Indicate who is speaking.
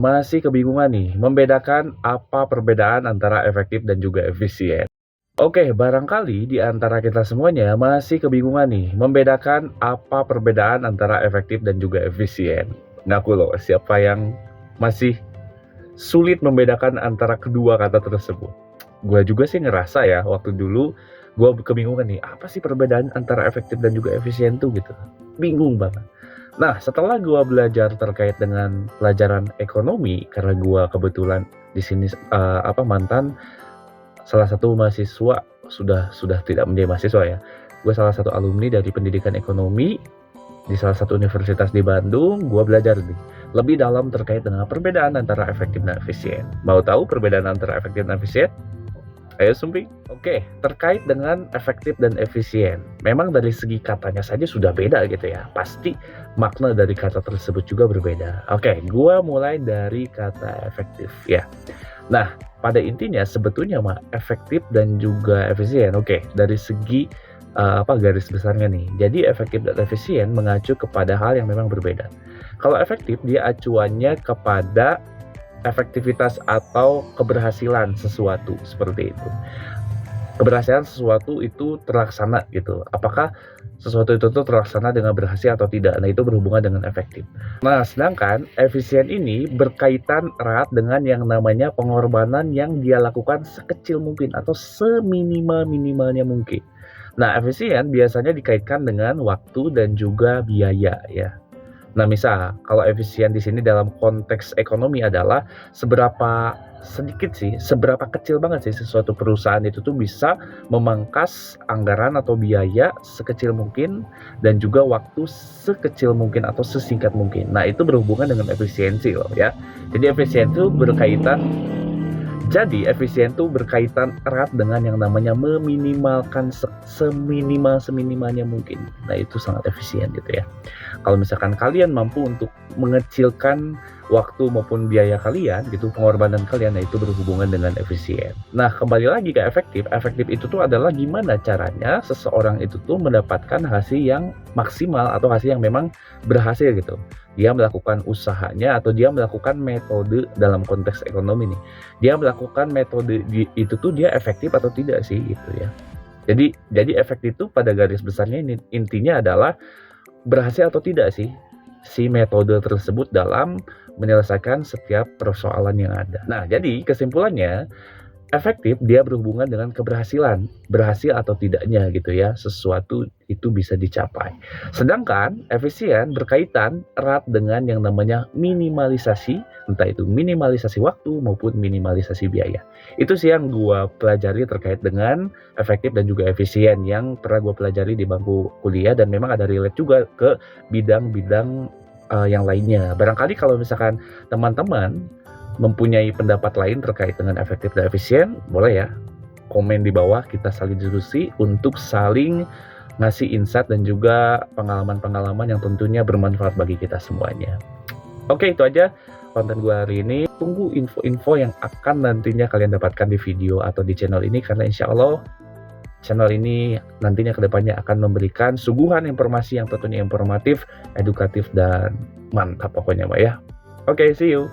Speaker 1: Masih kebingungan nih, membedakan apa perbedaan antara efektif dan juga efisien. Oke, barangkali di antara kita semuanya masih kebingungan nih, membedakan apa perbedaan antara efektif dan juga efisien. Ngaku loh, siapa yang masih sulit membedakan antara kedua kata tersebut. Gue juga sih ngerasa ya, waktu dulu gue kebingungan nih, apa sih perbedaan antara efektif dan juga efisien tuh gitu. Bingung banget. Nah, setelah gue belajar terkait dengan pelajaran ekonomi, karena gue kebetulan di sini mantan salah satu mahasiswa, sudah tidak menjadi mahasiswa ya. Gue salah satu alumni dari pendidikan ekonomi di salah satu universitas di Bandung. Gue belajar nih lebih dalam terkait dengan perbedaan antara efektif dan efisien. Mau tahu perbedaan antara efektif dan efisien? Ayo Sumping. Oke, terkait dengan efektif dan efisien. Memang dari segi katanya saja sudah beda gitu ya. Pasti makna dari kata tersebut juga berbeda. Oke, gua mulai dari kata efektif ya. Nah, pada intinya sebetulnya efektif dan juga efisien. Oke, dari segi garis besarnya nih. Jadi efektif dan efisien mengacu kepada hal yang memang berbeda. Kalau efektif dia acuannya kepada efektivitas atau keberhasilan sesuatu, seperti itu. Keberhasilan sesuatu itu terlaksana gitu. Apakah sesuatu itu tuh terlaksana dengan berhasil atau tidak? Nah, itu berhubungan dengan efektif. Nah, sedangkan efisien ini berkaitan erat dengan yang namanya pengorbanan yang dia lakukan sekecil mungkin atau seminimal-minimalnya mungkin. Nah, efisien biasanya dikaitkan dengan waktu dan juga biaya ya. Nah, misal kalau efisien di sini dalam konteks ekonomi adalah seberapa sedikit sih, seberapa kecil banget sih sesuatu perusahaan itu tuh bisa memangkas anggaran atau biaya sekecil mungkin dan juga waktu sekecil mungkin atau sesingkat mungkin. Nah, itu berhubungan dengan efisiensi loh ya. Jadi efisien itu berkaitan erat dengan yang namanya meminimalkan seminimalnya mungkin. Nah, itu sangat efisien gitu ya. Kalau misalkan kalian mampu untuk mengecilkan waktu maupun biaya kalian gitu, pengorbanan kalian, nah itu berhubungan dengan efisien. Nah, kembali lagi ke efektif. Efektif itu tuh adalah gimana caranya seseorang itu tuh mendapatkan hasil yang maksimal atau hasil yang memang berhasil gitu. Dia melakukan usahanya atau dia melakukan metode dalam konteks ekonomi nih. Dia melakukan metode itu tuh dia efektif atau tidak sih gitu ya. Jadi efektif itu pada garis besarnya ini intinya adalah berhasil atau tidak sih si metode tersebut dalam menyelesaikan setiap persoalan yang ada. Nah, jadi kesimpulannya efektif dia berhubungan dengan keberhasilan, berhasil atau tidaknya gitu ya, sesuatu itu bisa dicapai. Sedangkan efisien berkaitan erat dengan yang namanya minimalisasi, entah itu minimalisasi waktu maupun minimalisasi biaya. Itu sih yang gua pelajari terkait dengan efektif dan juga efisien yang pernah gua pelajari di bangku kuliah dan memang ada relate juga ke bidang-bidang yang lainnya. Barangkali kalau misalkan teman-teman mempunyai pendapat lain terkait dengan efektif dan efisien, boleh ya komen di bawah, kita saling diskusi untuk saling ngasih insight dan juga pengalaman-pengalaman yang tentunya bermanfaat bagi kita semuanya. Oke, itu aja konten gue hari ini. Tunggu info-info yang akan nantinya kalian dapatkan di video atau di channel ini, karena insya Allah channel ini nantinya kedepannya akan memberikan suguhan informasi yang tentunya informatif, edukatif, dan mantap pokoknya Mbak ya. Oke, see you.